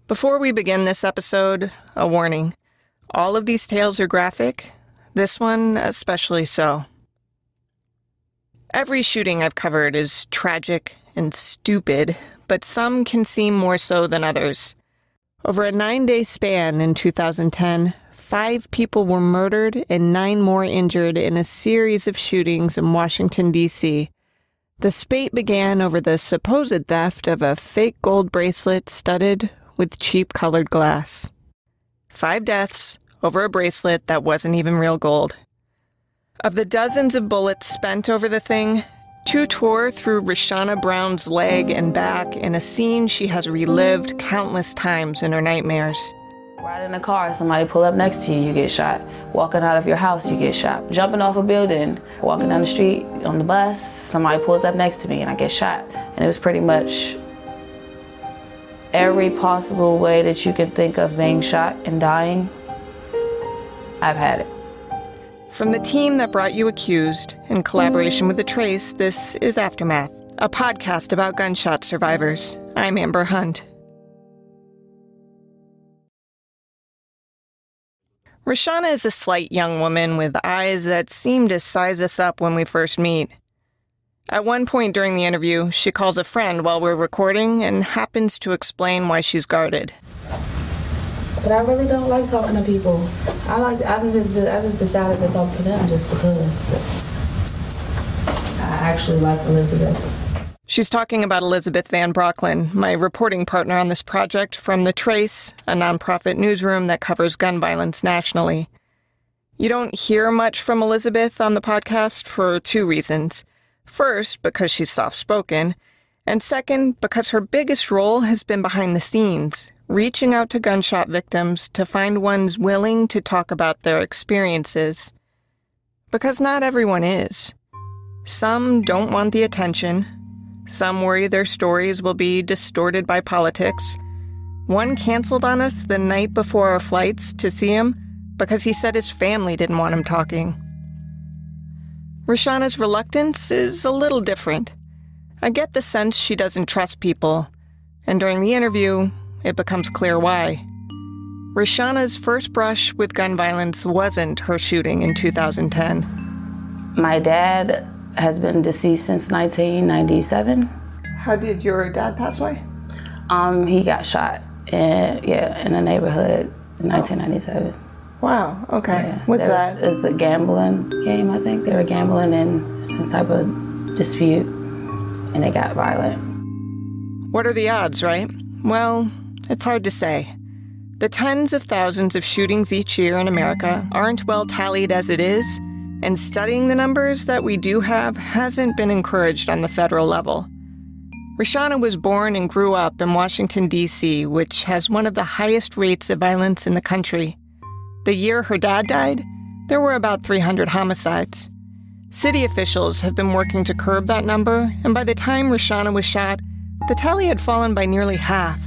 Before we begin this episode, a warning. All of these tales are graphic, this one especially so. Every shooting I've covered is tragic and stupid, but some can seem more so than others. Over a 9-day span in 2010, 5 people were murdered and 9 more injured in a series of shootings in Washington, D.C. The spate began over the supposed theft of a fake gold bracelet studded with cheap colored glass. 5 deaths over a bracelet that wasn't even real gold. Of the dozens of bullets spent over the thing, 2 tore through Rashana Brown's leg and back in a scene she has relived countless times in her nightmares. Riding in a car, somebody pull up next to you, you get shot. Walking out of your house, you get shot. Jumping off a building, walking down the street, on the bus, somebody pulls up next to me and I get shot. And it was pretty much every possible way that you can think of being shot and dying, I've had it. From the team that brought you Accused, in collaboration with The Trace, this is Aftermath, a podcast about gunshot survivors. I'm Amber Hunt. Rashana is a slight young woman with eyes that seem to size us up when we first meet. At one point during the interview, she calls a friend while we're recording and happens to explain why she's guarded. But I really don't like talking to people. I just decided to talk to them just because I actually like Elizabeth. She's talking about Elizabeth Van Brocklin, my reporting partner on this project from The Trace, a nonprofit newsroom that covers gun violence nationally. You don't hear much from Elizabeth on the podcast for 2 reasons. First, because she's soft-spoken, and second, because her biggest role has been behind the scenes, reaching out to gunshot victims to find ones willing to talk about their experiences. Because not everyone is. Some don't want the attention. Some worry their stories will be distorted by politics. One canceled on us the night before our flights to see him because he said his family didn't want him talking. Rashana's reluctance is a little different. I get the sense she doesn't trust people, and during the interview, it becomes clear why. Rashana's first brush with gun violence wasn't her shooting in 2010. My dad has been deceased since 1997. How did your dad pass away? He got shot in a neighborhood in 1997. Wow, okay. Yeah. What's that? It's a gambling game, I think. They were gambling in some type of dispute, and it got violent. What are the odds, right? Well, it's hard to say. The tens of thousands of shootings each year in America aren't well tallied as it is, and studying the numbers that we do have hasn't been encouraged on the federal level. Rashana was born and grew up in Washington, D.C., which has one of the highest rates of violence in the country. The year her dad died, there were about 300 homicides. City officials have been working to curb that number, and by the time Rashana was shot, the tally had fallen by nearly half.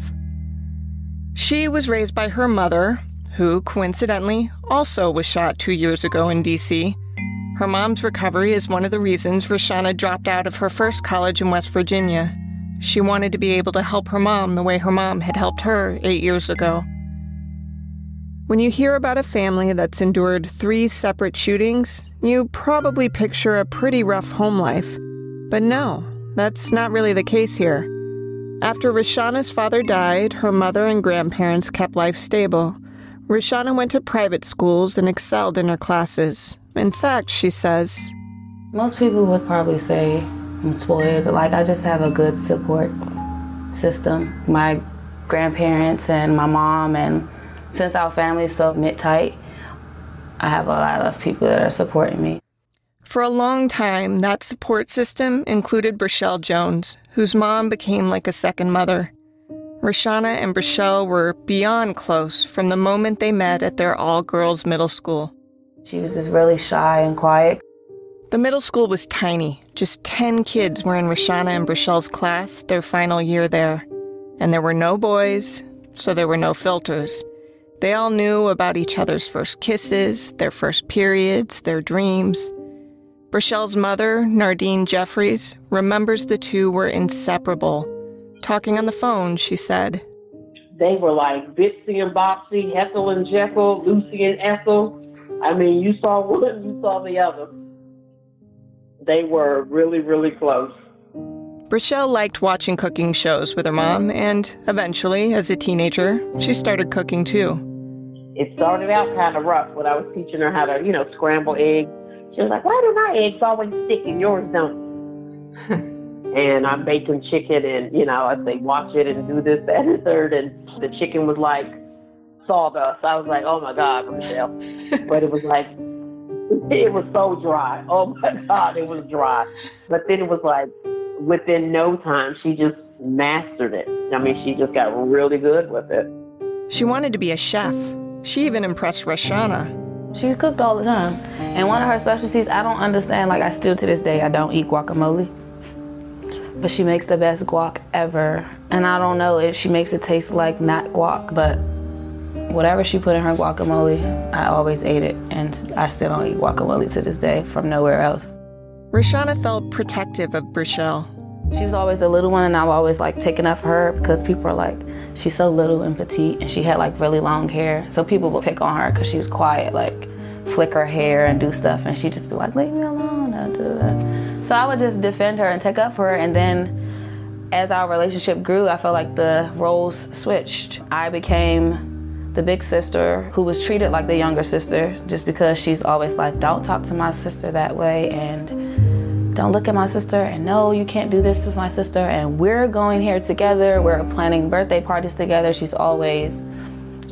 She was raised by her mother, who, coincidentally, also was shot 2 years ago in D.C. Her mom's recovery is one of the reasons Rashana dropped out of her first college in West Virginia. She wanted to be able to help her mom the way her mom had helped her 8 years ago. When you hear about a family that's endured 3 separate shootings, you probably picture a pretty rough home life. But no, that's not really the case here. After Rashana's father died, her mother and grandparents kept life stable. Rashana went to private schools and excelled in her classes. In fact, she says, Most people would probably say I'm spoiled. Like, I just have a good support system. My grandparents and my mom, and since our family is so knit tight, I have a lot of people that are supporting me. For a long time, that support system included Brishelle Jones, whose mom became like a second mother. Rashana and Brishelle were beyond close from the moment they met at their all-girls middle school. She was just really shy and quiet. The middle school was tiny. Just 10 kids were in Rashana and Brishelle's class their final year there. And there were no boys, so there were no filters. They all knew about each other's first kisses, their first periods, their dreams. Brishelle's mother, Nardine Jeffries, remembers the two were inseparable. Talking on the phone, she said, They were like Bitsy and Botsy, Ethel and Jekyll, Lucy and Ethel. I mean, you saw one, you saw the other. They were really, really close. Rochelle liked watching cooking shows with her mom, and eventually, as a teenager, she started cooking too. It started out kind of rough when I was teaching her how to, scramble eggs. She was like, why do my eggs always stick and yours don't? And I'm baking chicken and, I'd say watch it and do this, that, and the third. And the chicken was like sawdust. I was like, oh my God, Rochelle. But it was like, it was so dry. Oh my God, it was dry. But then it was like, within no time, she just mastered it. I mean, she just got really good with it. She wanted to be a chef. She even impressed Roshana. She cooked all the time. And one of her specialties, I don't understand, like I still to this day, I don't eat guacamole. But she makes the best guac ever. And I don't know if she makes it taste like not guac, but whatever she put in her guacamole, I always ate it. And I still don't eat guacamole to this day from nowhere else. Roshana felt protective of Rochelle. She was always the little one, and I've always taken up for her because people are like, she's so little and petite, and she had really long hair. So people would pick on her because she was quiet, flick her hair and do stuff, and she'd just be like, leave me alone. So I would just defend her and take up for her, and then as our relationship grew, I felt like the roles switched. I became the big sister who was treated like the younger sister just because she's always like, don't talk to my sister that way, and don't look at my sister, and no, you can't do this with my sister, and we're going here together, we're planning birthday parties together. She's always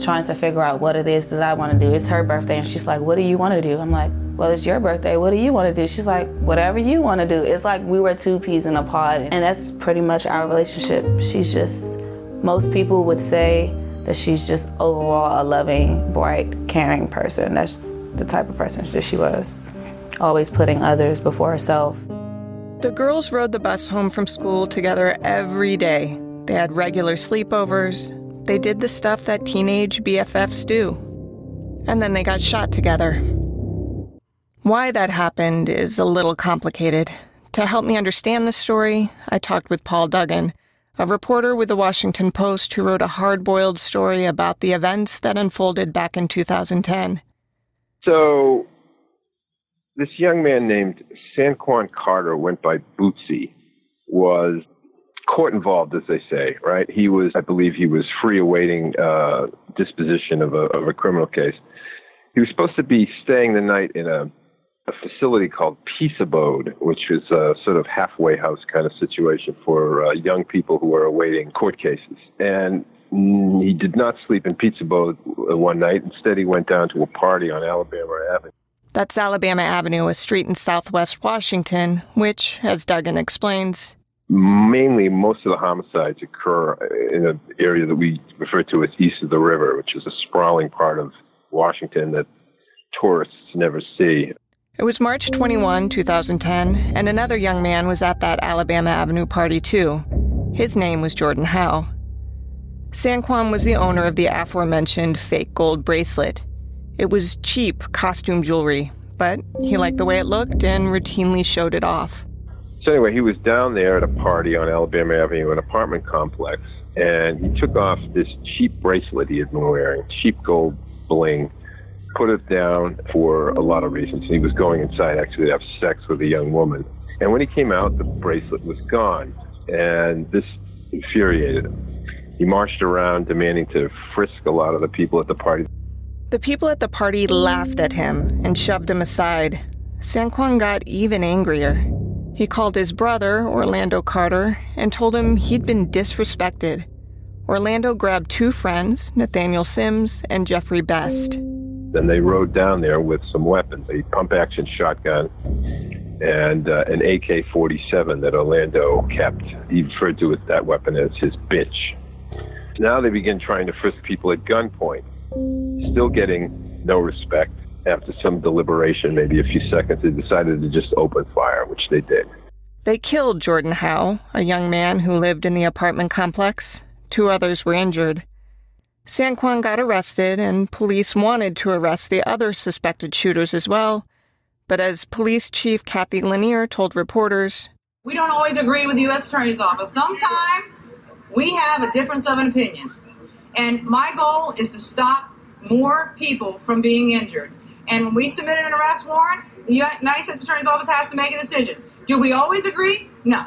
trying to figure out what it is that I want to do. It's her birthday, and she's like, what do you want to do? I'm like, well, it's your birthday, what do you want to do? She's like, whatever you want to do. It's like we were two peas in a pod, and that's pretty much our relationship. She's just, most people would say that she's just overall a loving, bright, caring person. That's the type of person that she was. Always putting others before herself. The girls rode the bus home from school together every day. They had regular sleepovers. They did the stuff that teenage BFFs do. And then they got shot together. Why that happened is a little complicated. To help me understand the story, I talked with Paul Duggan, a reporter with the Washington Post who wrote a hard-boiled story about the events that unfolded back in 2010. So, this young man named Sanquan Carter, went by Bootsy, was court involved, as they say, right? I believe he was free awaiting disposition of a criminal case. He was supposed to be staying the night in a facility called Peace Abode, which is a sort of halfway house kind of situation for young people who are awaiting court cases. And he did not sleep in Peace Abode one night. Instead, he went down to a party on Alabama Avenue. That's Alabama Avenue, a street in southwest Washington, which, as Duggan explains, mainly most of the homicides occur in an area that we refer to as east of the river, which is a sprawling part of Washington that tourists never see. It was March 21, 2010, and another young man was at that Alabama Avenue party too. His name was Jordan Howe. Sanquan was the owner of the aforementioned fake gold bracelet. It was cheap costume jewelry, but he liked the way it looked and routinely showed it off. So anyway, he was down there at a party on Alabama Avenue, an apartment complex, and he took off this cheap bracelet he had been wearing, cheap gold bling, put it down for a lot of reasons. He was going inside actually to have sex with a young woman. And when he came out, the bracelet was gone, and this infuriated him. He marched around demanding to frisk a lot of the people at the party. The people at the party laughed at him and shoved him aside. Sanquan got even angrier. He called his brother, Orlando Carter, and told him he'd been disrespected. Orlando grabbed two friends, Nathaniel Sims and Jeffrey Best. Then they rode down there with some weapons, a pump-action shotgun and an AK-47 that Orlando kept. He referred to that weapon as his bitch. Now they begin trying to frisk people at gunpoint, still getting no respect. After some deliberation, maybe a few seconds, they decided to just open fire, which they did. They killed Jordan Howe, a young man who lived in the apartment complex. Two others were injured. Sanquan got arrested, and police wanted to arrest the other suspected shooters as well. But as Police Chief Kathy Lanier told reporters, we don't always agree with the U.S. Attorney's Office. Sometimes we have a difference of an opinion. And my goal is to stop more people from being injured. And when we submit an arrest warrant, the United States Attorney's Office has to make a decision. Do we always agree? No.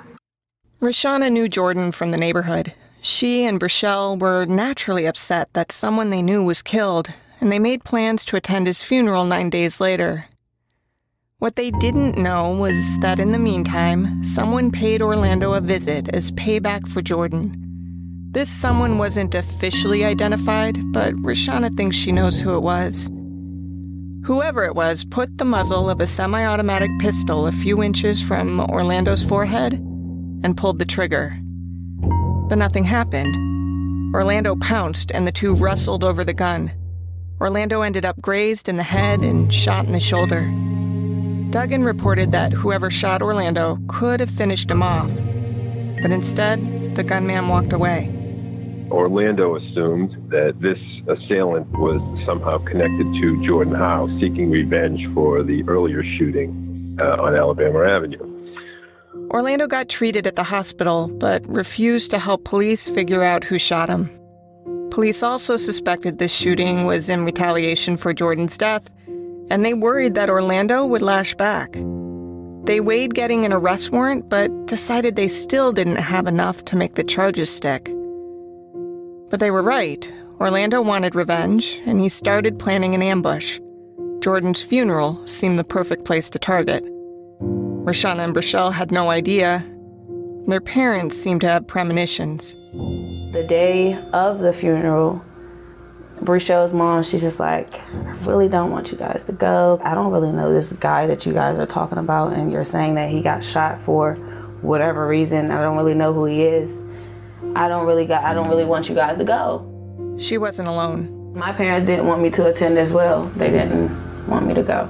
Roshana knew Jordan from the neighborhood. She and Brichelle were naturally upset that someone they knew was killed, and they made plans to attend his funeral 9 days later. What they didn't know was that in the meantime, someone paid Orlando a visit as payback for Jordan. This someone wasn't officially identified, but Roshana thinks she knows who it was. Whoever it was put the muzzle of a semi-automatic pistol a few inches from Orlando's forehead and pulled the trigger. But nothing happened. Orlando pounced and the two wrestled over the gun. Orlando ended up grazed in the head and shot in the shoulder. Duggan reported that whoever shot Orlando could have finished him off, but instead, the gunman walked away. Orlando assumed that this assailant was somehow connected to Jordan Howe, seeking revenge for the earlier shooting on Alabama Avenue. Orlando got treated at the hospital, but refused to help police figure out who shot him. Police also suspected this shooting was in retaliation for Jordan's death, and they worried that Orlando would lash back. They weighed getting an arrest warrant, but decided they still didn't have enough to make the charges stick. But they were right. Orlando wanted revenge, and he started planning an ambush. Jordan's funeral seemed the perfect place to target. Roshana and Brichelle had no idea. Their parents seemed to have premonitions. The day of the funeral, Brichelle's mom, she's just like, I really don't want you guys to go. I don't really know this guy that you guys are talking about, and you're saying that he got shot for whatever reason. I don't really know who he is. I don't really want you guys to go. She wasn't alone. My parents didn't want me to attend as well. They didn't want me to go.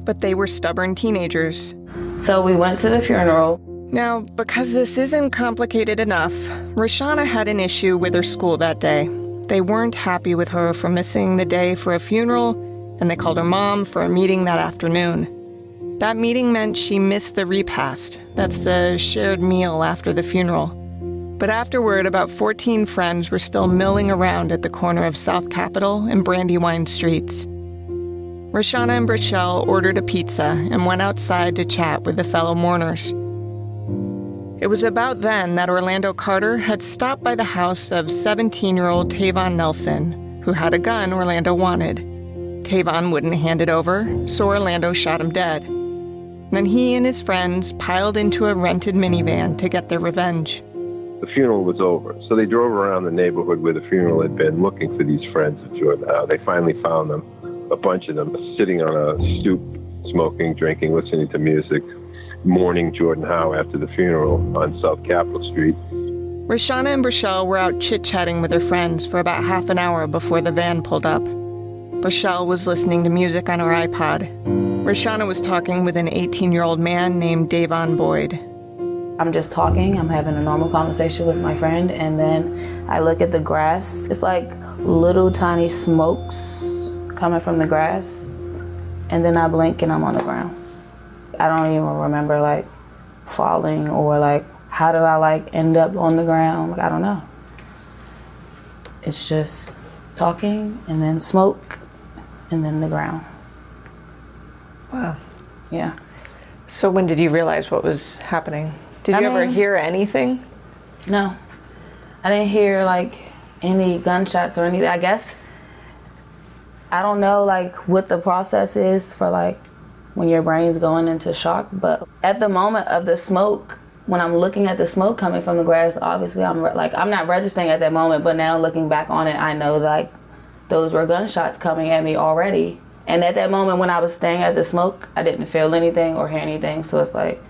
But they were stubborn teenagers. So we went to the funeral. Now, because this isn't complicated enough, Roshana had an issue with her school that day. They weren't happy with her for missing the day for a funeral, and they called her mom for a meeting that afternoon. That meeting meant she missed the repast. That's the shared meal after the funeral. But afterward, about 14 friends were still milling around at the corner of South Capitol and Brandywine Streets. Roshana and Brichelle ordered a pizza and went outside to chat with the fellow mourners. It was about then that Orlando Carter had stopped by the house of 17-year-old Tavon Nelson, who had a gun Orlando wanted. Tavon wouldn't hand it over, so Orlando shot him dead. Then he and his friends piled into a rented minivan to get their revenge. The funeral was over, so they drove around the neighborhood where the funeral had been, looking for these friends of Jordan Howe. They finally found them, a bunch of them, sitting on a stoop, smoking, drinking, listening to music, mourning Jordan Howe after the funeral on South Capitol Street. Roshana and Brichelle were out chit-chatting with their friends for about half an hour before the van pulled up. Brichelle was listening to music on her iPod. Roshana was talking with an 18-year-old man named Davon Boyd. I'm just talking, I'm having a normal conversation with my friend, and then I look at the grass. It's like little tiny smokes coming from the grass, and then I blink and I'm on the ground. I don't even remember like falling or like how did I like end up on the ground. I don't know. It's just talking and then smoke and then the ground. Wow. Yeah. So when did you realize what was happening? Did you ever hear anything? No. I didn't hear like any gunshots or anything. I guess, I don't know like what the process is for like when your brain's going into shock, but at the moment of the smoke, when I'm looking at the smoke coming from the grass, obviously I'm not registering at that moment, but now looking back on it, I know like those were gunshots coming at me already. And at that moment when I was staring at the smoke, I didn't feel anything or hear anything, so it's like,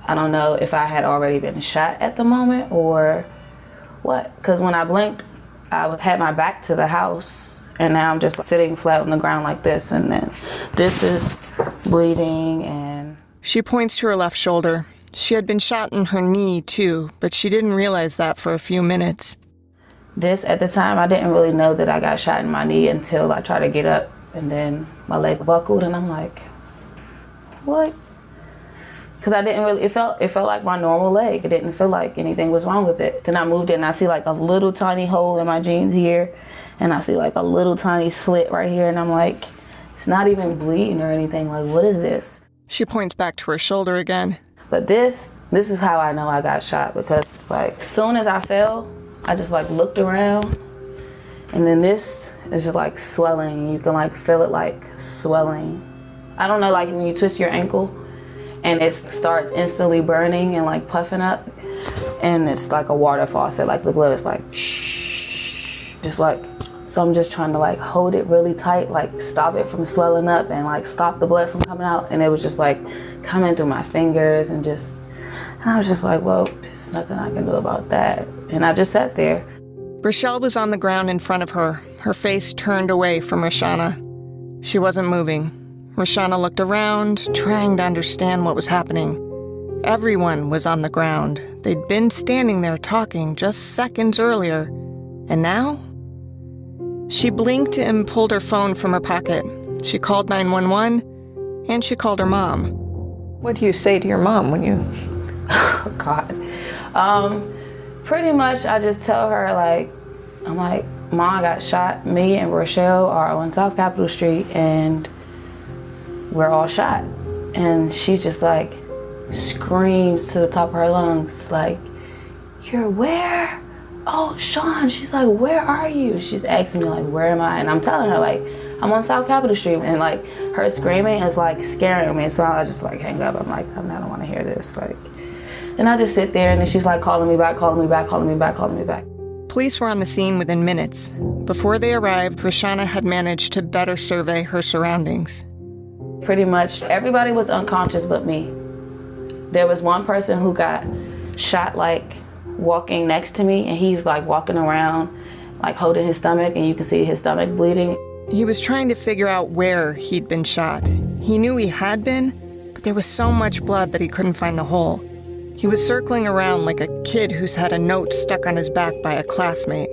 I don't know if I had already been shot at the moment or what, because when I blinked, I had my back to the house, and now I'm just sitting flat on the ground like this, and then this is bleeding. And she points to her left shoulder. She had been shot in her knee too, but she didn't realize that for a few minutes. This, at the time, I didn't really know that I got shot in my knee until I tried to get up, and then my leg buckled, and I'm like, what? Because I didn't really, it felt like my normal leg. It didn't feel like anything was wrong with it. Then I moved in and I see like a little tiny hole in my jeans here. And I see like a little tiny slit right here. And I'm like, it's not even bleeding or anything. Like, what is this? She points back to her shoulder again. But this is how I know I got shot, because it's like, as soon as I fell, I just like looked around. And then this is just like swelling. You can like feel it like swelling. I don't know, like when you twist your ankle and it starts instantly burning and like puffing up, and it's like a water faucet, like the blood is like shh, just like, so I'm just trying to like hold it really tight, like stop it from swelling up and like stop the blood from coming out. And it was just like coming through my fingers and I was just like, well, there's nothing I can do about that. And I just sat there. Rochelle was on the ground in front of her, her face turned away from Roshana. She wasn't moving. Roshana looked around, trying to understand what was happening. Everyone was on the ground. They'd been standing there talking just seconds earlier. And now? She blinked and pulled her phone from her pocket. She called 911, and she called her mom. What do you say to your mom when you... Oh, God. Pretty much I just tell her, like, I'm like, Mom, I got shot. Me and Rochelle are on South Capitol Street, and we're all shot. And she just, like, screams to the top of her lungs, like, you're where? Oh, Sean. She's like, where are you? She's asking me, like, where am I? And I'm telling her, like, I'm on South Capitol Street. And, like, her screaming is, like, scaring me. So I just, like, hang up. I'm like, I don't want to hear this. Like, and I just sit there, and then she's, like, calling me back. Police were on the scene within minutes. Before they arrived, Roshana had managed to better survey her surroundings. Pretty much everybody was unconscious but me. There was one person who got shot, like, walking next to me, and he's like walking around like holding his stomach, and you can see his stomach bleeding. He was trying to figure out where he'd been shot. He knew he had been, but there was so much blood that he couldn't find the hole. He was circling around like a kid who's had a note stuck on his back by a classmate.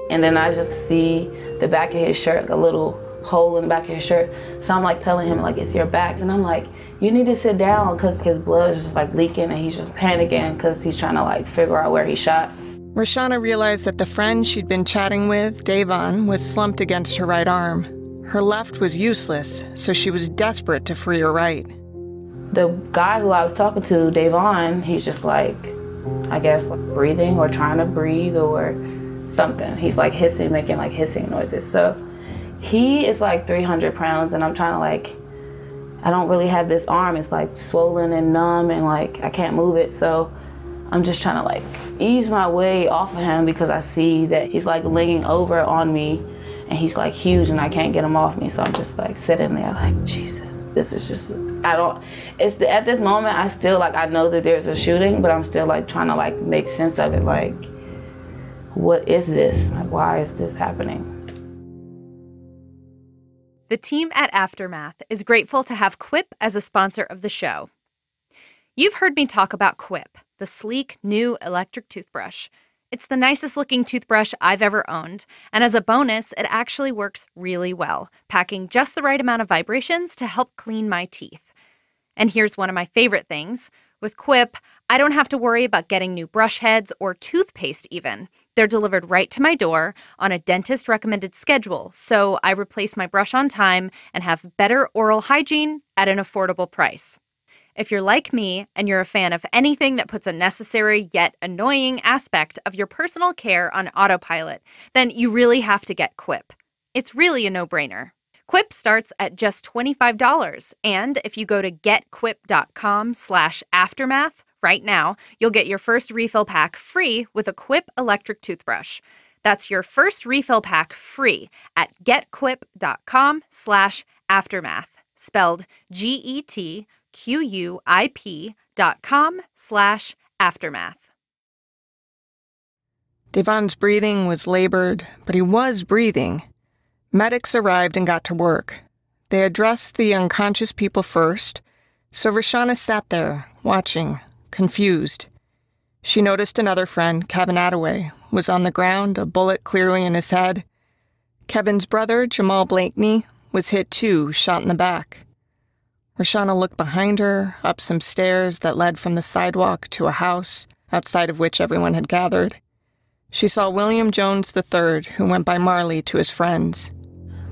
And then I just see the back of his shirt, a little hole in the back of his shirt. So I'm like telling him, like, it's your back. And I'm like, you need to sit down, because his blood is just like leaking, and he's just panicking because he's trying to like figure out where he shot. Roshana realized that the friend she'd been chatting with, Davon, was slumped against her right arm. Her left was useless, so she was desperate to free her right. The guy who I was talking to, Davon, he's just like, I guess, like breathing or trying to breathe or something. He's like hissing, making like hissing noises. So he is like 300 pounds, and I'm trying to like, I don't really have this arm. It's like swollen and numb, and like I can't move it. So I'm just trying to like ease my way off of him, because I see that he's like leaning over on me, and he's like huge, and I can't get him off me. So I'm just like sitting there like, Jesus, this is just, at this moment, I still like, I know that there's a shooting, but I'm still like trying to like make sense of it. Like, what is this? Like, why is this happening? The team at Aftermath is grateful to have Quip as a sponsor of the show. You've heard me talk about Quip, the sleek, new electric toothbrush. It's the nicest looking toothbrush I've ever owned, and as a bonus, it actually works really well, packing just the right amount of vibrations to help clean my teeth. And here's one of my favorite things. With Quip, I don't have to worry about getting new brush heads or toothpaste even. They're delivered right to my door on a dentist-recommended schedule, so I replace my brush on time and have better oral hygiene at an affordable price. If you're like me and you're a fan of anything that puts a necessary yet annoying aspect of your personal care on autopilot, then you really have to get Quip. It's really a no-brainer. Quip starts at just $25, and if you go to getquip.com/aftermath right now, you'll get your first refill pack free with a Quip electric toothbrush. That's your first refill pack free at getquip.com/aftermath, spelled GETQUIP.com/aftermath. Davon's breathing was labored, but he was breathing. Medics arrived and got to work. They addressed the unconscious people first, so Roshana sat there, watching, confused. She noticed another friend, Kevin Attaway, was on the ground, a bullet clearly in his head. Kevin's brother, Jamal Blakeney, was hit too, shot in the back. Roshana looked behind her, up some stairs that led from the sidewalk to a house, outside of which everyone had gathered. She saw William Jones III, who went by Marley to his friends.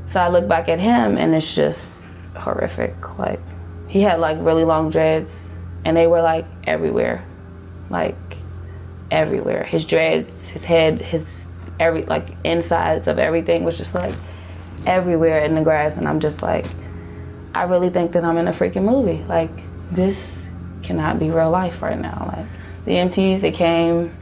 So I look back at him, and it's just horrific. Like, he had, like, really long dreads, and they were, like, everywhere. Like, everywhere. His dreads, his head, insides of everything was just, like, everywhere in the grass. And I'm just like, I really think that I'm in a freaking movie. Like, this cannot be real life right now. Like, the EMTs, they came,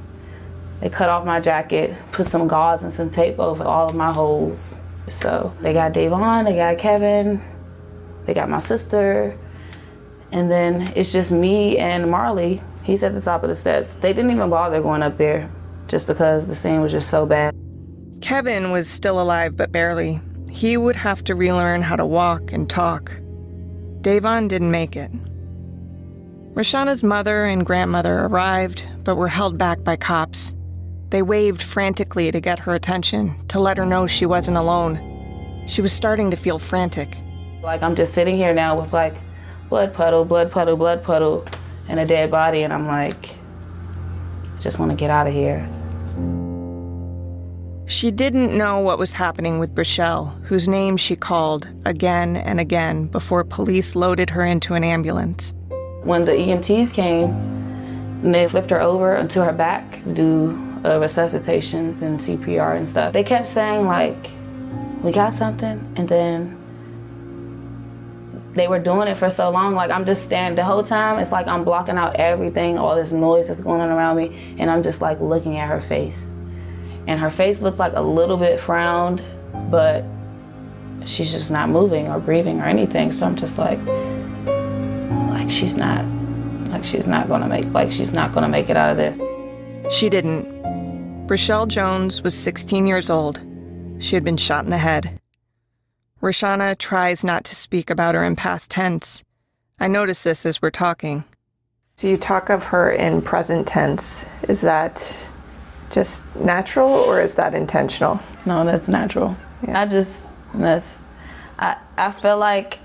they cut off my jacket, put some gauze and some tape over all of my holes. So they got Davon, they got Kevin, they got my sister, and then it's just me and Marley. He's at the top of the steps. They didn't even bother going up there just because the scene was just so bad. Kevin was still alive, but barely. He would have to relearn how to walk and talk. Davon didn't make it. Roshana's mother and grandmother arrived, but were held back by cops. They waved frantically to get her attention, to let her know she wasn't alone. She was starting to feel frantic. Like, I'm just sitting here now with, like, blood puddle, blood puddle, blood puddle, and a dead body, and I'm like, I just want to get out of here. She didn't know what was happening with Brichelle, whose name she called again and again before police loaded her into an ambulance. When the EMTs came, and they flipped her over onto her back to do resuscitations and CPR and stuff, they kept saying, like, we got something, and then they were doing it for so long. Like, I'm just standing the whole time. It's like I'm blocking out everything, all this noise that's going on around me, and I'm just, like, looking at her face. And her face looks like a little bit frowned, but she's just not moving or breathing or anything. So I'm just like she's not gonna make it out of this. She didn't. Brichelle Jones was 16 years old. She had been shot in the head. Roshana tries not to speak about her in past tense. I notice this as we're talking. So you talk of her in present tense. Is that just natural, or is that intentional? No, that's natural. Yeah. I feel like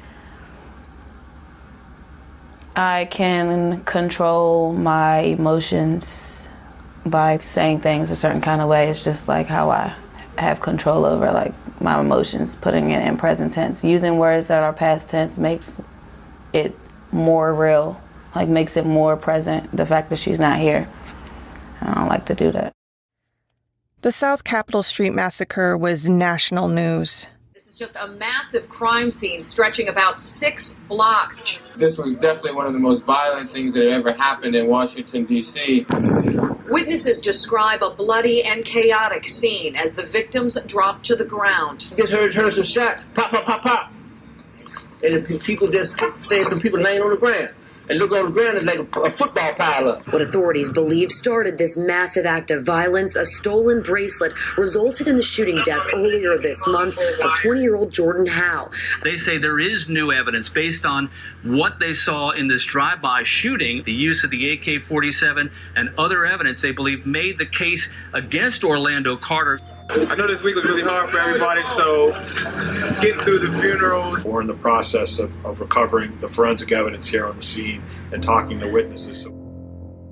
I can control my emotions by saying things a certain kind of way. It's just like how I have control over, like, my emotions, putting it in present tense. Using words that are past tense makes it more real, like, makes it more present, the fact that she's not here. I don't like to do that. The South Capitol Street massacre was national news. This is just a massive crime scene stretching about 6 blocks. This was definitely one of the most violent things that ever happened in Washington, D.C. Witnesses describe a bloody and chaotic scene as the victims dropped to the ground. Just heard some shots, pop, pop, pop, pop. And the people just saying some people laying on the ground. And look on the ground, it's like a football pile up. What authorities believe started this massive act of violence, a stolen bracelet, resulted in the shooting death earlier this month of 20-year-old Jordan Howe. They say there is new evidence based on what they saw in this drive-by shooting. The use of the AK-47 and other evidence they believe made the case against Orlando Carter. I know this week was really hard for everybody, so getting through the funerals. We're in the process of recovering the forensic evidence here on the scene and talking to witnesses.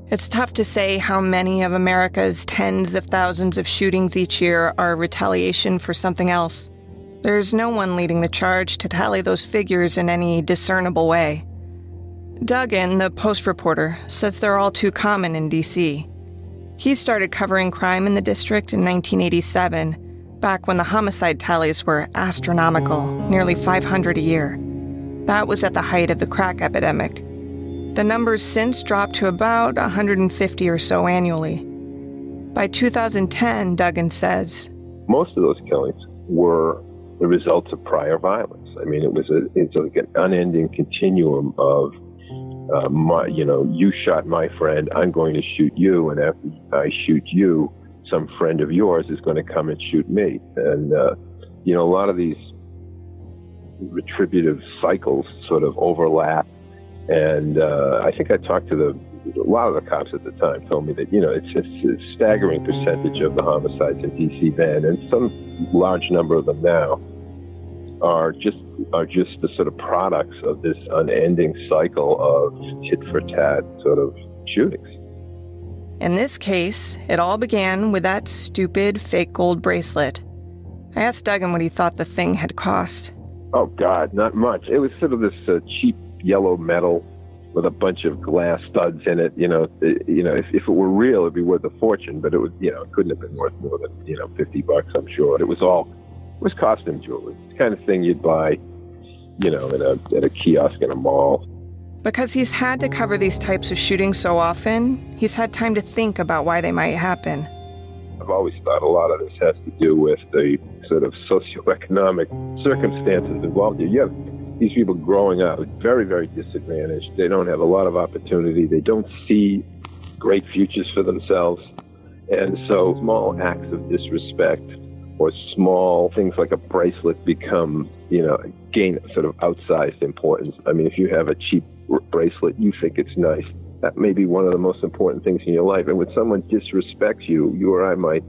It's tough to say how many of America's tens of thousands of shootings each year are retaliation for something else. There's no one leading the charge to tally those figures in any discernible way. Duggan, the Post reporter, says they're all too common in D.C. He started covering crime in the district in 1987, back when the homicide tallies were astronomical, nearly 500 a year. That was at the height of the crack epidemic. The numbers since dropped to about 150 or so annually. By 2010, Duggan says, most of those killings were the results of prior violence. I mean, it's like an unending continuum of you shot my friend, I'm going to shoot you, and after I shoot you, some friend of yours is going to come and shoot me. And, a lot of these retributive cycles sort of overlap. And I think I talked to a lot of the cops at the time told me that, it's a staggering percentage of the homicides in D.C. then, and some large number of them now, are just the sort of products of this unending cycle of tit-for-tat sort of shootings. In this case, it all began with that stupid fake gold bracelet. I asked Duggan what he thought the thing had cost. Oh, God, not much. It was sort of this cheap yellow metal with a bunch of glass studs in it. If it were real, it'd be worth a fortune, but it couldn't have been worth more than, $50, I'm sure. It was costume jewelry. It's the kind of thing you'd buy, at a kiosk in a mall. Because he's had to cover these types of shootings so often, he's had time to think about why they might happen. I've always thought a lot of this has to do with the sort of socioeconomic circumstances involved here. You have these people growing up very, very disadvantaged. They don't have a lot of opportunity. They don't see great futures for themselves. And so small acts of disrespect or small things like a bracelet become, gain sort of outsized importance. I mean, if you have a cheap bracelet, you think it's nice. That may be one of the most important things in your life. And when someone disrespects you, you or I might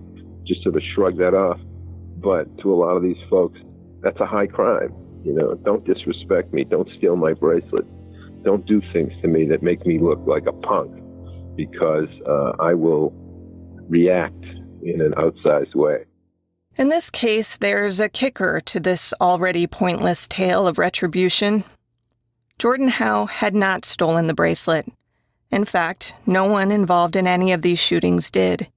just sort of shrug that off. But to a lot of these folks, that's a high crime. Don't disrespect me. Don't steal my bracelet. Don't do things to me that make me look like a punk, because I will react in an outsized way. In this case, there's a kicker to this already pointless tale of retribution. Jordan Howe had not stolen the bracelet. In fact, no one involved in any of these shootings did.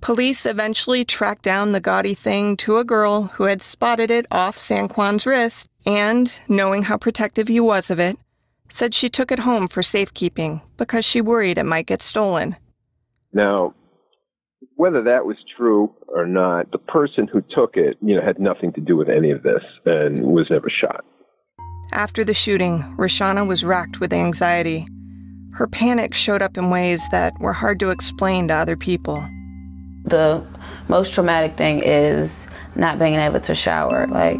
Police eventually tracked down the gaudy thing to a girl who had spotted it off Sanquan's wrist and, knowing how protective he was of it, said she took it home for safekeeping because she worried it might get stolen. Now, whether that was true or not, the person who took it, had nothing to do with any of this and was never shot. After the shooting, Roshana was racked with anxiety. Her panic showed up in ways that were hard to explain to other people. The most traumatic thing is not being able to shower. Like,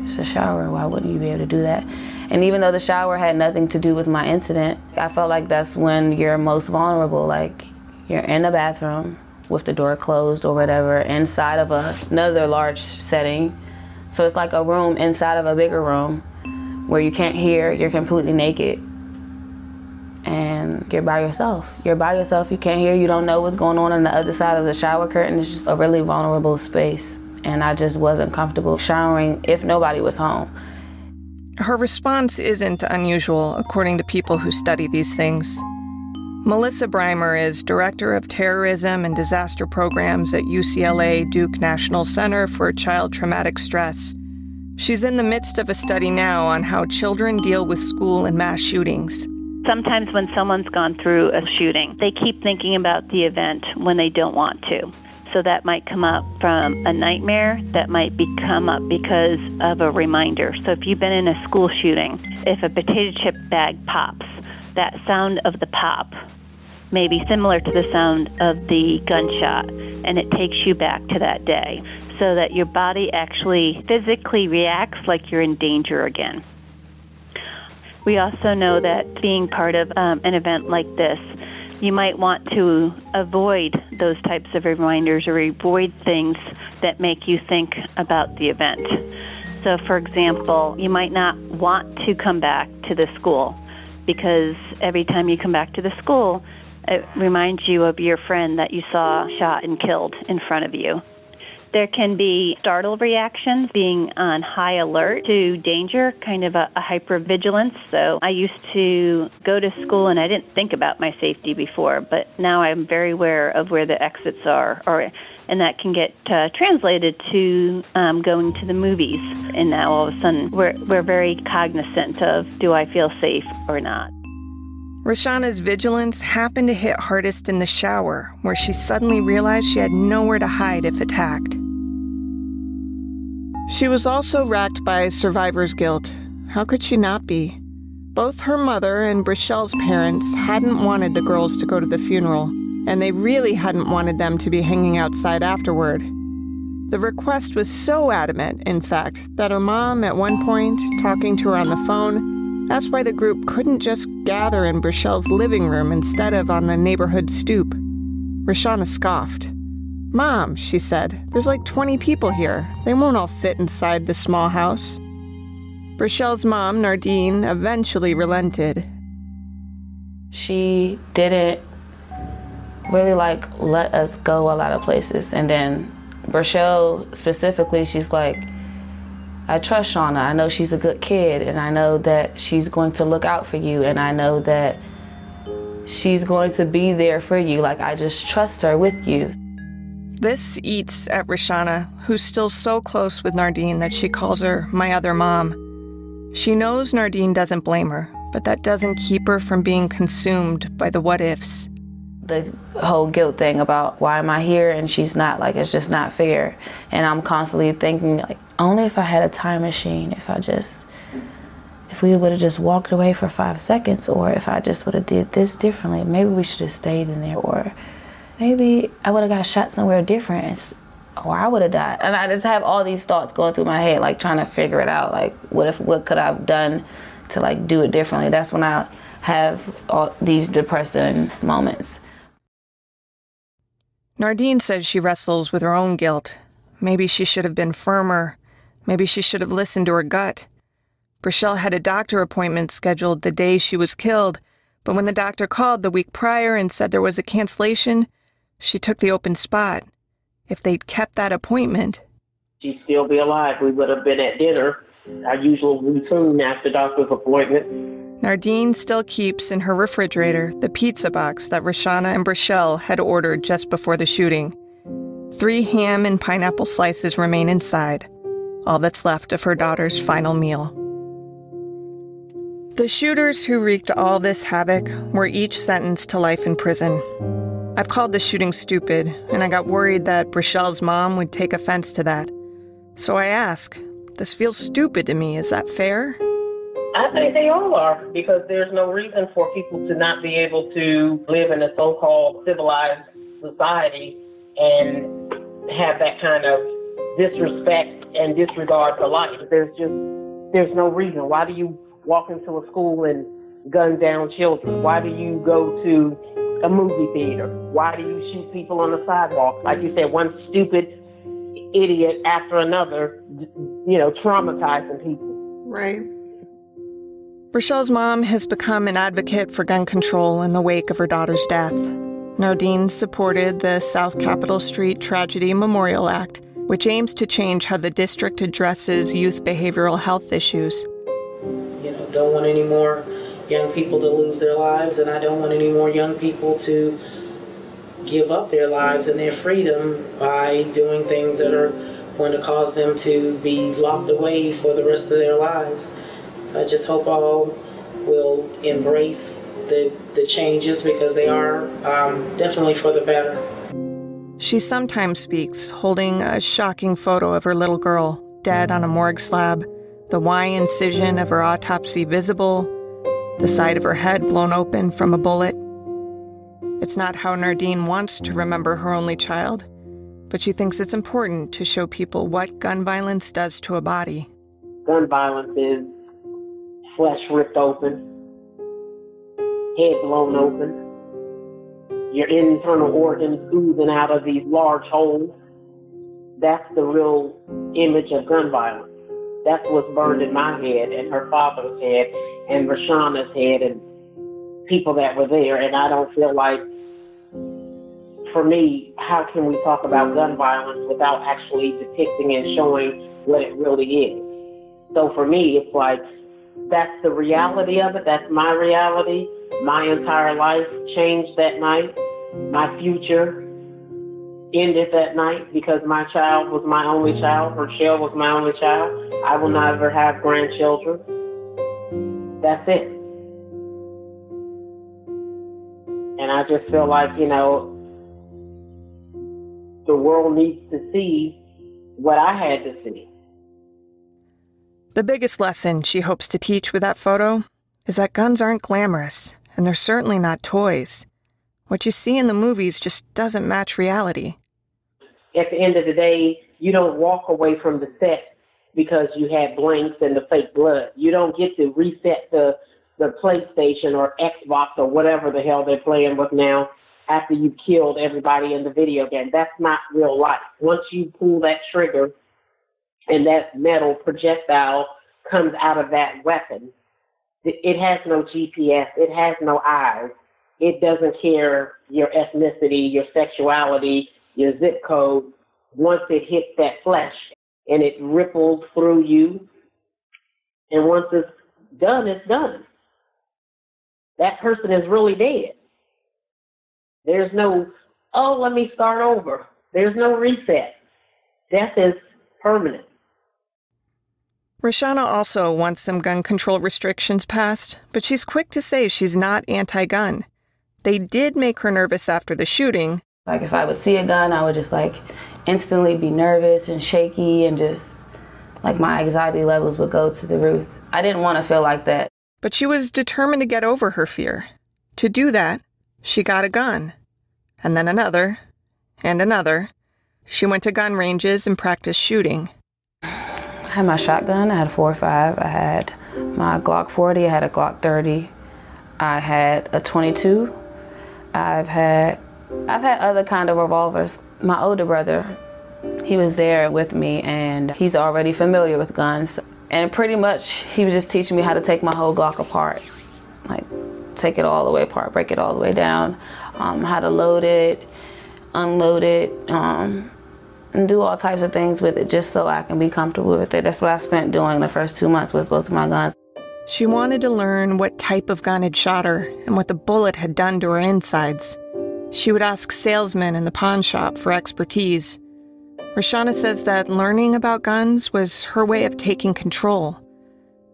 it's a shower, why wouldn't you be able to do that? And even though the shower had nothing to do with my incident, I felt like that's when you're most vulnerable. Like, you're in the bathroom with the door closed or whatever, inside of another large setting. So it's like a room inside of a bigger room where you can't hear, you're completely naked. And you're by yourself. You're by yourself, you can't hear, you don't know what's going on the other side of the shower curtain. It's just a really vulnerable space. And I just wasn't comfortable showering if nobody was home. Her response isn't unusual, according to people who study these things. Melissa Breimer is Director of Terrorism and Disaster Programs at UCLA Duke National Center for Child Traumatic Stress. She's in the midst of a study now on how children deal with school and mass shootings. Sometimes when someone's gone through a shooting, they keep thinking about the event when they don't want to. So that might come up from a nightmare, that might come up because of a reminder. So if you've been in a school shooting, if a potato chip bag pops, that sound of the pop may be similar to the sound of the gunshot, and it takes you back to that day, so that your body actually physically reacts like you're in danger again. We also know that being part of an event like this, you might want to avoid those types of reminders or avoid things that make you think about the event. So, for example, you might not want to come back to the school because every time you come back to the school, it reminds you of your friend that you saw shot and killed in front of you. There can be startle reactions, being on high alert to danger, kind of a hypervigilance. So I used to go to school and I didn't think about my safety before, but now I'm very aware of where the exits are, and that can get translated to going to the movies. And now all of a sudden we're very cognizant of, do I feel safe or not? Roshana's vigilance happened to hit hardest in the shower, where she suddenly realized she had nowhere to hide if attacked. She was also racked by survivor's guilt. How could she not be? Both her mother and Brichelle's parents hadn't wanted the girls to go to the funeral, and they really hadn't wanted them to be hanging outside afterward. The request was so adamant, in fact, that her mom, at one point, talking to her on the phone, asked why the group couldn't just gather in Brichelle's living room instead of on the neighborhood stoop. Roshana scoffed. "Mom," she said, "there's like 20 people here. They won't all fit inside the small house." Rochelle's mom, Nardine, eventually relented. She didn't really let us go a lot of places. And then Rochelle specifically, she's like, I trust Shauna. I know she's a good kid, and I know that she's going to look out for you, and I know that she's going to be there for you. Like, I just trust her with you. This eats at Roshana, who's still so close with Nardine that she calls her my other mom. She knows Nardine doesn't blame her, but that doesn't keep her from being consumed by the what-ifs. The whole guilt thing about why am I here and she's not, it's just not fair. And I'm constantly thinking, only if I had a time machine, if we would have just walked away for 5 seconds, or if I just would have did this differently, maybe we should have stayed in there, or maybe I would have got shot somewhere different, or I would have died. And I just have all these thoughts going through my head, trying to figure it out, what could I have done to do it differently. That's when I have all these depressing moments. Nardine says she wrestles with her own guilt. Maybe she should have been firmer. Maybe she should have listened to her gut. Rochelle had a doctor appointment scheduled the day she was killed, but when the doctor called the week prior and said there was a cancellation, she took the open spot. If they'd kept that appointment, she'd still be alive. We would have been at dinner, our usual routine after doctor's appointment. Nardine still keeps in her refrigerator the pizza box that Roshana and Rochelle had ordered just before the shooting. 3 ham and pineapple slices remain inside, all that's left of her daughter's final meal. The shooters who wreaked all this havoc were each sentenced to life in prison. I've called the shooting stupid, and I got worried that Rochelle's mom would take offense to that. So I ask, this feels stupid to me, is that fair? I think they all are, because there's no reason for people to not be able to live in a so-called civilized society and have that kind of disrespect and disregard for life. There's no reason. Why do you walk into a school and gun down children? Why do you go to a movie theater? Why do you shoot people on the sidewalk? Like you said, one stupid idiot after another, traumatizing people. Right. Rochelle's mom has become an advocate for gun control in the wake of her daughter's death. Nardine supported the South Capitol Street Tragedy Memorial Act, which aims to change how the district addresses youth behavioral health issues. Don't want any more young people to lose their lives, and I don't want any more young people to give up their lives and their freedom by doing things that are going to cause them to be locked away for the rest of their lives. So I just hope all will embrace the changes, because they are definitely for the better. She sometimes speaks, holding a shocking photo of her little girl, dead on a morgue slab, the Y incision of her autopsy visible, the side of her head blown open from a bullet. It's not how Nardine wants to remember her only child, but she thinks it's important to show people what gun violence does to a body. Gun violence is flesh ripped open, head blown open, your internal organs oozing out of these large holes. That's the real image of gun violence. That's what's burned in my head and her father's head and Roshana's head and people that were there. And I don't feel like, for me, how can we talk about gun violence without actually depicting and showing what it really is? So for me, it's like, that's the reality of it. That's my reality. My entire life changed that night. My future ended that night because my child was my only child. Rochelle was my only child. I will never have grandchildren. That's it. And I just feel like, the world needs to see what I had to see. The biggest lesson she hopes to teach with that photo is that guns aren't glamorous, and they're certainly not toys. What you see in the movies just doesn't match reality. At the end of the day, you don't walk away from the set because you had blanks and the fake blood. You don't get to reset the PlayStation or Xbox or whatever the hell they're playing with now after you killed everybody in the video game. That's not real life. Once you pull that trigger and that metal projectile comes out of that weapon. It has no GPS. It has no eyes. It doesn't care your ethnicity, your sexuality, your zip code. Once it hits that flesh and it ripples through you, and once it's done, it's done. That person is really dead. There's no, oh, let me start over. There's no reset. Death is permanent. Rashana also wants some gun control restrictions passed, but she's quick to say she's not anti-gun. They did make her nervous after the shooting. Like if I would see a gun, I would just like instantly be nervous and shaky, and just like my anxiety levels would go to the roof. I didn't want to feel like that. But she was determined to get over her fear. To do that, she got a gun. And then another. And another. She went to gun ranges and practiced shooting. I had my shotgun. I had a 4.5. I had my Glock 40. I had a Glock 30. I had a 22. I've had other kind of revolvers. My older brother, he was there with me, and he's already familiar with guns. And pretty much he was just teaching me how to take my whole Glock apart. Like take it all the way apart, break it all the way down, how to load it, unload it, and do all types of things with it just so I can be comfortable with it. That's what I spent doing the first 2 months with both of my guns. She wanted to learn what type of gun had shot her and what the bullet had done to her insides. She would ask salesmen in the pawn shop for expertise. Rashana says that learning about guns was her way of taking control.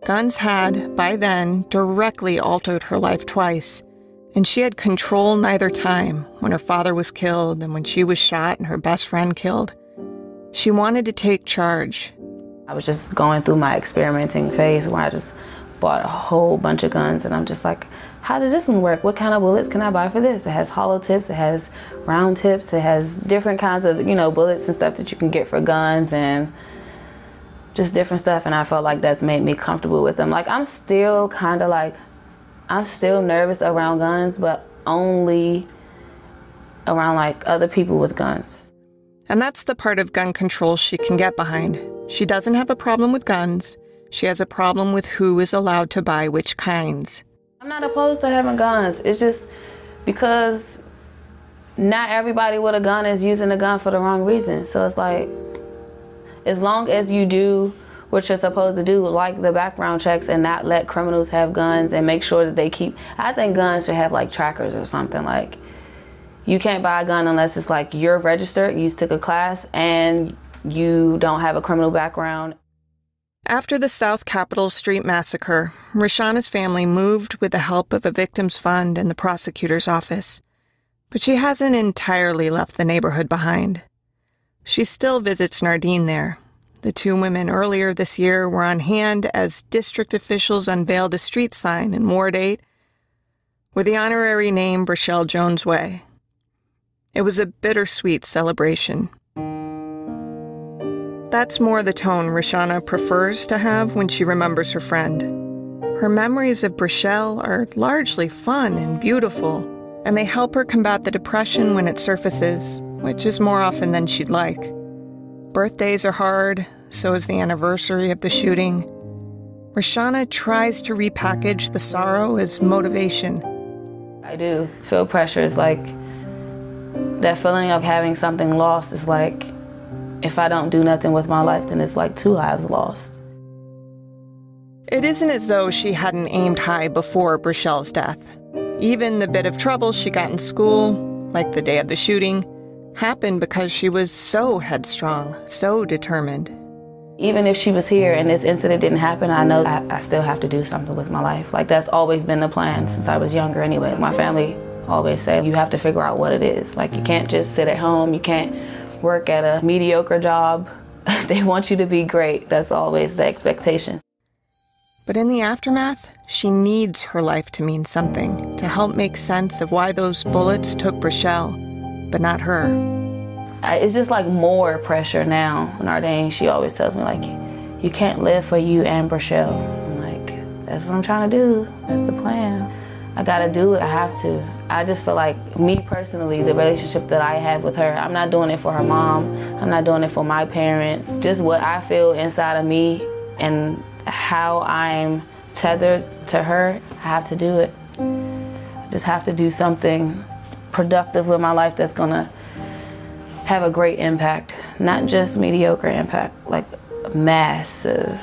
Guns had, by then, directly altered her life twice, and she had control neither time, when her father was killed and when she was shot and her best friend killed. She wanted to take charge. I was just going through my experimenting phase where I just bought a whole bunch of guns, and I'm just like, how does this one work? What kind of bullets can I buy for this? It has hollow tips, it has round tips, it has different kinds of, bullets and stuff that you can get for guns and just different stuff. And I felt like that's made me comfortable with them. Like I'm still nervous around guns, but only around like other people with guns. And that's the part of gun control she can get behind. She doesn't have a problem with guns. She has a problem with who is allowed to buy which kinds. I'm not opposed to having guns. It's just because not everybody with a gun is using a gun for the wrong reason. So it's like, as long as you do what you're supposed to do, like the background checks and not let criminals have guns and make sure that they keep, I think guns should have like trackers or something. Like you can't buy a gun unless it's like you're registered, you took a class, and you don't have a criminal background. After the South Capitol Street massacre, Rashana's family moved with the help of a victims fund and the prosecutor's office. But she hasn't entirely left the neighborhood behind. She still visits Nardine there. The two women earlier this year were on hand as district officials unveiled a street sign in Ward 8 with the honorary name Brashelle Jones Way. It was a bittersweet celebration. That's more the tone Rashana prefers to have when she remembers her friend. Her memories of Brashelle are largely fun and beautiful, and they help her combat the depression when it surfaces, which is more often than she'd like. Birthdays are hard, so is the anniversary of the shooting. Rashana tries to repackage the sorrow as motivation. I do feel pressure. It's like that feeling of having something lost is like, if I don't do nothing with my life, then it's like 2 lives lost. It isn't as though she hadn't aimed high before Brashelle's death. Even the bit of trouble she got in school, like the day of the shooting, happened because she was so headstrong, so determined. Even if she was here and this incident didn't happen, I know I still have to do something with my life. Like that's always been the plan since I was younger anyway. My family always said, you have to figure out what it is. Like you can't just sit at home, you can't work at a mediocre job. They want you to be great. That's always the expectation. But in the aftermath, she needs her life to mean something, to help make sense of why those bullets took Brashelle, but not her. It's just like more pressure now. Nardine, she always tells me like, you can't live for you and Brashelle. I'm like, that's what I'm trying to do. That's the plan. I gotta do it, I have to. I just feel like, me personally, the relationship that I have with her, I'm not doing it for her mom, I'm not doing it for my parents. Just what I feel inside of me, and how I'm tethered to her, I have to do it. I just have to do something productive with my life that's gonna have a great impact, not just mediocre impact, like massive.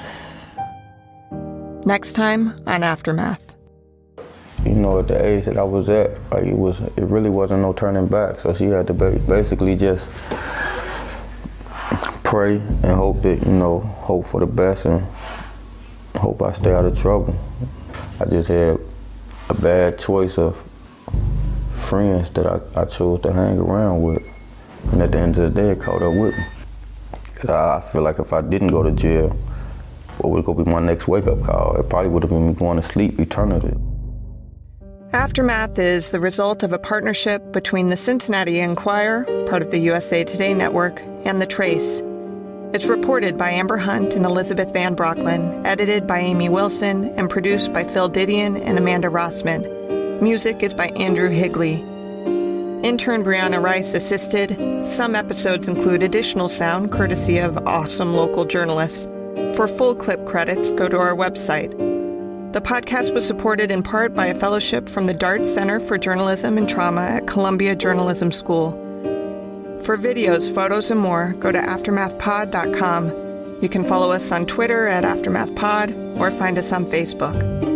Next time on Aftermath. You know, at the age that I was at, like it really wasn't no turning back. So she had to basically just pray and hope that, hope for the best and hope I stay out of trouble. I just had a bad choice of friends that I chose to hang around with. And at the end of the day, it caught up with me. Cause I feel like if I didn't go to jail, what was gonna be my next wake-up call? It probably would have been me going to sleep eternally. Aftermath is the result of a partnership between the Cincinnati Enquirer, part of the USA Today network, and The Trace. It's reported by Amber Hunt and Elizabeth Van Brocklin, edited by Amy Wilson, and produced by Phil Didion and Amanda Rossman. Music is by Andrew Higley. Intern Brianna Rice assisted. Some episodes include additional sound courtesy of awesome local journalists. For full clip credits, go to our website. The podcast was supported in part by a fellowship from the Dart Center for Journalism and Trauma at Columbia Journalism School. For videos, photos, and more, go to aftermathpod.com. You can follow us on Twitter at AftermathPod or find us on Facebook.